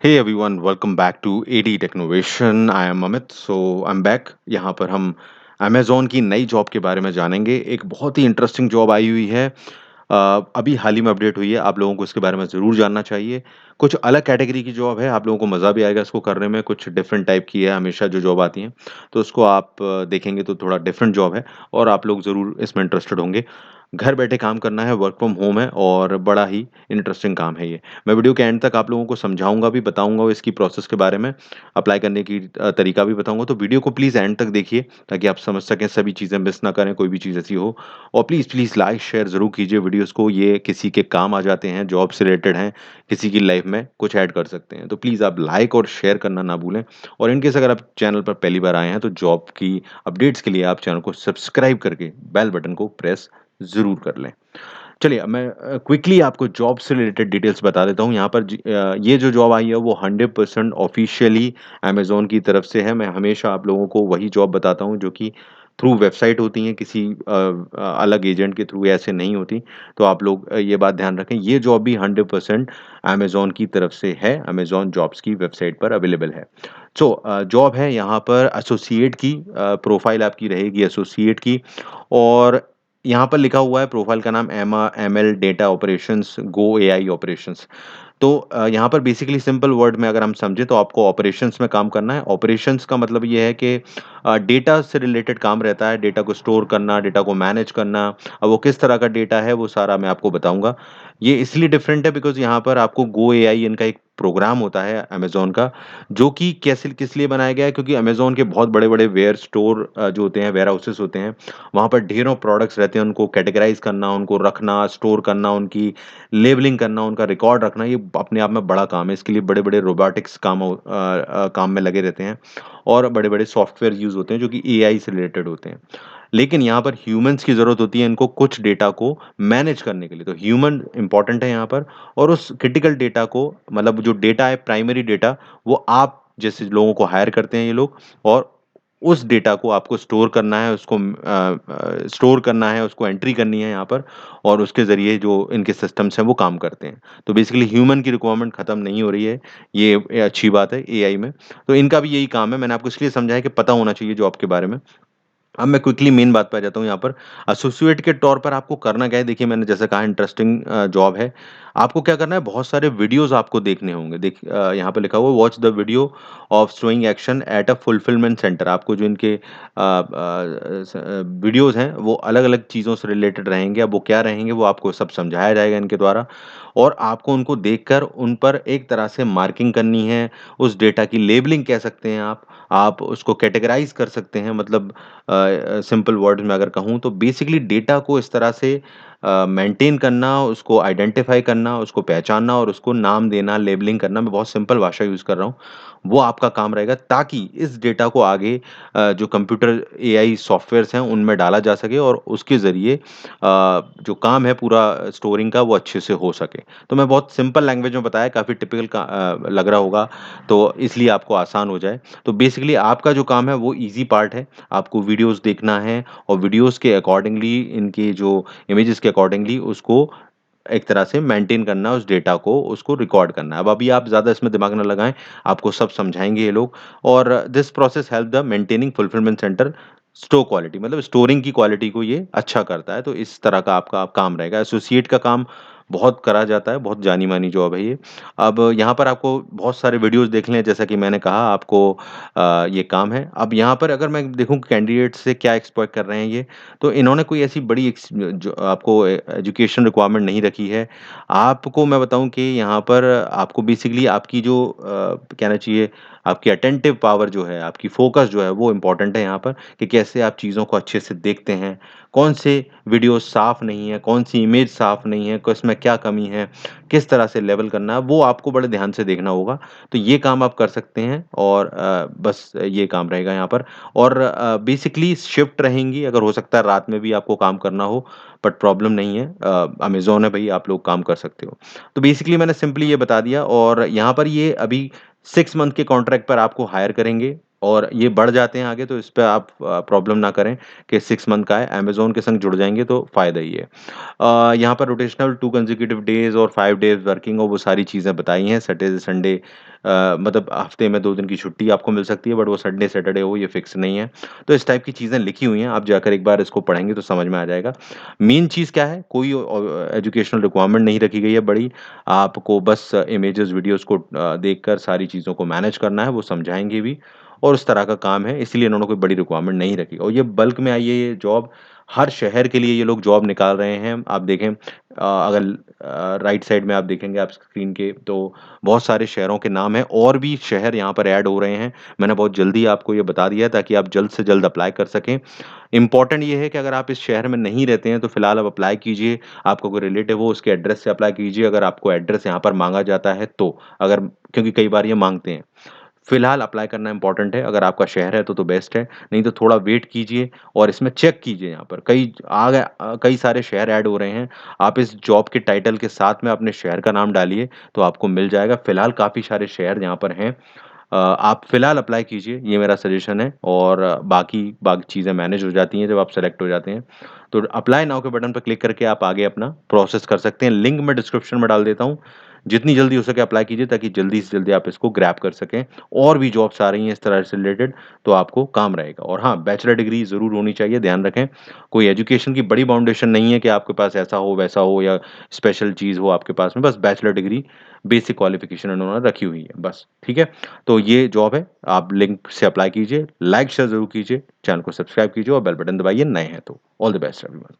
Hey everyone, welcome back to AD Technovation. I am Amit. So I'm back. यहाँ पर हम Amazon की नई जॉब के बारे में जानेंगे। एक बहुत ही इंटरेस्टिंग जॉब आई हुई है। अभी हाल ही में अपडेट हुई है। आप लोगों को इसके बारे में ज़रूर जानना चाहिए। कुछ अलग कैटेगरी की जॉब है। आप लोगों को मज़ा भी आएगा इसको करने में। कुछ डिफरेंट टाइप की है हमेशा जो जॉब आती हैं। तो उसको आप देखेंगे तो थोड़ा डिफरेंट जॉब है और आप लोग ज़रूर इसमें इंटरेस्टेड होंगे। घर बैठे काम करना है, वर्क फ्रॉम होम है और बड़ा ही इंटरेस्टिंग काम है ये। मैं वीडियो के एंड तक आप लोगों को समझाऊँगा भी, बताऊँगा इसकी प्रोसेस के बारे में, अप्लाई करने की तरीका भी बताऊँगा। तो वीडियो को प्लीज़ एंड तक देखिए ताकि आप समझ सकें, सभी चीज़ें मिस ना करें, कोई भी चीज़ ऐसी हो। और प्लीज़ लाइक, शेयर ज़रूर कीजिए वीडियोज़ को, ये किसी के काम आ जाते हैं, जॉब से रिलेटेड हैं, किसी की लाइफ़ में कुछ ऐड कर सकते हैं। तो प्लीज़ आप लाइक और शेयर करना ना भूलें। और इन केस अगर आप चैनल पर पहली बार आए हैं, तो जॉब की अपडेट्स के लिए आप चैनल को सब्सक्राइब करके बेल बटन को प्रेस ज़रूर कर लें। चलिए, अब मैं क्विकली आपको जॉब से रिलेटेड डिटेल्स बता देता हूँ। यहाँ पर ये जो जॉब आई है वो 100% ऑफ़िशियली अमेज़न की तरफ से है। मैं हमेशा आप लोगों को वही जॉब बताता हूँ जो कि थ्रू वेबसाइट होती हैं, किसी अलग एजेंट के थ्रू ऐसे नहीं होती। तो आप लोग ये बात ध्यान रखें, ये जॉब भी 100% अमेज़न की तरफ से है, अमेज़न जॉब्स की वेबसाइट पर अवेलेबल है। जॉब है यहाँ पर एसोसिएट की, प्रोफ़ाइल आपकी रहेगी एसोसिएट की। और यहाँ पर लिखा हुआ है प्रोफ़ाइल का नाम एमएल डेटा ऑपरेशंस गो एआई ऑपरेशंस। तो यहाँ पर बेसिकली सिंपल वर्ड में अगर हम समझें तो आपको ऑपरेशंस में काम करना है। ऑपरेशंस का मतलब ये है कि डेटा से रिलेटेड काम रहता है, डेटा को स्टोर करना, डेटा को मैनेज करना। अब वो किस तरह का डेटा है वो सारा मैं आपको बताऊँगा। ये इसलिए डिफरेंट है बिकॉज़ यहाँ पर आपको गो एआई इनका एक प्रोग्राम होता है अमेज़न का, जो कि कैसे किस लिए बनाया गया है, क्योंकि अमेज़न के बहुत बड़े-बड़े जो होते हैं, वेयरहाउसेस होते हैं, वहाँ पर ढेरों प्रोडक्ट्स रहते हैं, उनको कैटेगराइज़ करना, उनको रखना, स्टोर करना, उनकी लेबलिंग करना, उनका रिकॉर्ड रखना, ये अपने आप में बड़ा काम है। इसके लिए बड़े-बड़े रोबोटिक्स काम में लगे रहते हैं और बड़े-बड़े सॉफ्टवेयर यूज़ होते हैं जो कि एआई से रिलेटेड होते हैं। लेकिन यहाँ पर ह्यूमन्स की ज़रूरत होती है इनको कुछ डेटा को मैनेज करने के लिए, तो ह्यूमन इम्पोर्टेंट है यहाँ पर। और उस क्रिटिकल डेटा को, मतलब जो डेटा है प्राइमरी डेटा, वो आप जैसे लोगों को हायर करते हैं ये लोग। और उस डेटा को आपको स्टोर करना है, स्टोर करना है, उसको एंट्री करनी है यहाँ पर। और उसके ज़रिए जो इनके सिस्टम्स हैं वो काम करते हैं। तो बेसिकली ह्यूमन की रिक्वायरमेंट खत्म नहीं हो रही है, ये अच्छी बात है एआई में। तो इनका भी यही काम है, मैंने आपको इसलिए समझाया कि पता होना चाहिए जॉब के बारे में। अब मैं क्विकली मेन बात पे आ जाता हूँ यहाँ पर। एसोसिएट के तौर पर आपको करना क्या है, देखिए मैंने जैसा कहा इंटरेस्टिंग जॉब है। आपको क्या करना है, बहुत सारे वीडियोज़ आपको देखने होंगे। यहाँ पे लिखा हुआ है watch the video of showing action at a fulfilment centre. आपको जो इनके वीडियोज़ हैं वो अलग-अलग चीज़ों से रिलेटेड रहेंगे। अब वो क्या रहेंगे वो आपको सब समझाया जाएगा इनके द्वारा। और आपको उनको देखकर उन पर एक तरह से मार्किंग करनी है, उस डेटा की लेबलिंग कह सकते हैं आप। आप उसको कैटेगराइज़ कर सकते हैं, मतलब सिंपल वर्ड्स में अगर कहूँ तो बेसिकली डेटा को इस तरह से मेंटेन करना, उसको आइडेंटिफ़ाई करना, उसको पहचानना और उसको नाम देना, लेबलिंग करना, मैं बहुत सिंपल भाषा यूज़ कर रहा हूँ। वो आपका काम रहेगा ताकि इस डेटा को आगे जो कंप्यूटर एआई सॉफ्टवेयर्स हैं उनमें डाला जा सके और उसके ज़रिए जो काम है पूरा स्टोरिंग का वो अच्छे से हो सके। तो मैं बहुत सिंपल लैंग्वेज में बताया, काफ़ी टिपिकल लग रहा होगा, तो इसलिए आपको आसान हो जाए। तो बेसिकली आपका जो काम है वो ईज़ी पार्ट है। आपको वीडियोज़ देखना है और वीडियोज़ के अकॉर्डिंगली, इनके जो इमेजेस के अकॉर्डिंगली उसको एक तरह से मेंटेन करना है, उस डेटा को, उसको रिकॉर्ड करना है। अब अभी आप ज़्यादा इसमें दिमाग ना लगाएँ, आपको सब समझाएँगे ये लोग। और this process help the maintaining fulfilment centre store quality, मतलब स्टोरिंग की क्वालिटी को ये अच्छा करता है। तो इस तरह का आपका काम रहेगा। एसोसिएट का काम बहुत करा जाता है, बहुत जानी-मानी जॉब है ये। अब यहाँ पर आपको बहुत सारे वीडियोज़ देखने हैं, जैसा कि मैंने कहा आपको ये काम है। अब यहाँ पर अगर मैं देखूँ कैंडिडेट से क्या एक्सपेक्ट कर रहे हैं ये, तो इन्होंने कोई ऐसी बड़ी जो आपको एजुकेशन रिक्वायरमेंट नहीं रखी है। आपको मैं बताऊँ कि यहाँ पर आपको बेसिकली आपकी जो कहना चाहिए, आपकी अटेंटिव पावर जो है, आपकी फ़ोकस जो है वो इम्पोर्टेंट है यहाँ पर, कि कैसे आप चीज़ों को अच्छे से देखते हैं। कौन से वीडियो साफ़ नहीं है, कौन-सी इमेज साफ़ नहीं है, किसमें क्या कमी है, किस तरह से लेवल करना है, वो आपको बड़े ध्यान से देखना होगा। तो ये काम आप कर सकते हैं और बस ये काम रहेगा यहाँ पर। और बेसिकली शिफ्ट रहेंगी, अगर हो सकता है रात में भी आपको काम करना हो, बट प्रॉब्लम नहीं है। अमेज़न है भई, आप लोग काम कर सकते हो। तो बेसिकली मैंने सिंपली ये बता दिया। और यहाँ पर ये अभी 6 मंथ के कॉन्ट्रैक्ट पर आपको हायर करेंगे। और ये बढ़ जाते हैं आगे, तो इस पे आप प्रॉब्लम ना करें कि 6 मंथ का है, अमेज़न के संग जुड़ जाएँगे तो फ़ायदा ही है। यहाँ पर रोटेशनल 2 कंसेक्यूटिव डेज़ और 5 डेज़ वर्किंग और वो सारी चीज़ें बताई हैं। सैटरडे, संडे मतलब हफ़्ते में 2 दिन की छुट्टी आपको मिल सकती है, बट वो संडे, सैटरडे हो ये फिक्स नहीं है। तो इस टाइप की चीज़ें लिखी हुई हैं, आप जाकर एक बार इसको पढ़ेंगे तो समझ में आ जाएगा। मेन चीज़ क्या है, कोई एजुकेशनल रिक्वायरमेंट नहीं रखी गई है बड़ी, आपको बस इमेजेस, वीडियोज़ को देखकर सारी चीज़ों को मैनेज करना है, वो समझाएँगे भी और उस तरह का काम है, इसलिए इन्होंने कोई बड़ी रिक्वायरमेंट नहीं रखी और ये बल्क में आई है ये जॉब, हर शहर के लिए ये लोग जॉब निकाल रहे हैं। आप देखें अगर राइट साइड में आप देखेंगे आप स्क्रीन के तो बहुत सारे शहरों के नाम हैं और भी शहर यहाँ पर ऐड हो रहे हैं। मैंने बहुत जल्दी आपको ये बता दिया है ताकि आप जल्द से जल्द अप्लाई कर सकें। इम्पोर्टेंट ये है कि अगर आप इस शहर में नहीं रहते हैं तो फिलहाल आप अप्लाई कीजिए। आपका कोई रिलेटिव हो उसके एड्रेस से अप्लाई कीजिए अगर आपको एड्रेस यहाँ पर माँगा जाता है तो। अगर क्योंकि कई बार ये माँगते हैं। फिलहाल अप्लाई करना इम्पोर्टेंट है, अगर आपका शहर है तो बेस्ट है, नहीं तो थोड़ा वेट कीजिए और इसमें चेक कीजिए यहाँ पर कई सारे शहर ऐड हो रहे हैं। आप इस जॉब के टाइटल के साथ में अपने शहर का नाम डालिए, तो आपको मिल जाएगा। फिलहाल काफ़ी सारे शहर यहाँ पर हैं। आप फिलहाल अप्लाई कीजिए, ये मेरा सजेशन है और बाकी चीज़ें मैनेज हो जाती हैं जब आप सेलेक्ट हो जाते हैं। तो अप्लाई नाउ के बटन पर क्लिक करके आप आगे अपना प्रोसेस कर सकते हैं। लिंक मैं डिस्क्रिप्शन में डाल देता हूँ। जितनी जल्दी हो सके अप्लाई कीजिए ताकि जल्दी से जल्दी आप इसको ग्रैब कर सकें। और भी जॉब्स आ रही हैं इस तरह से रिलेटेड, तो आपको काम रहेगा। और हाँ, बैचलर डिग्री ज़रूर होनी चाहिए, ध्यान रखें। कोई एजुकेशन की बड़ी फाउंडेशन नहीं है कि आपके पास ऐसा हो, वैसा हो या स्पेशल चीज़ हो आपके पास में, बस बैचलर डिग्री बेसिक क्वालिफ़िकेशन उन्होंने रखी हुई है, बस, ठीक है? तो ये जॉब है, आप लिंक से अप्लाई कीजिए, लाइक शेयर ज़रूर कीजिए, चैनल को सब्सक्राइब कीजिए और बेल बटन दबाइए नए हैं तो। All the best everyone.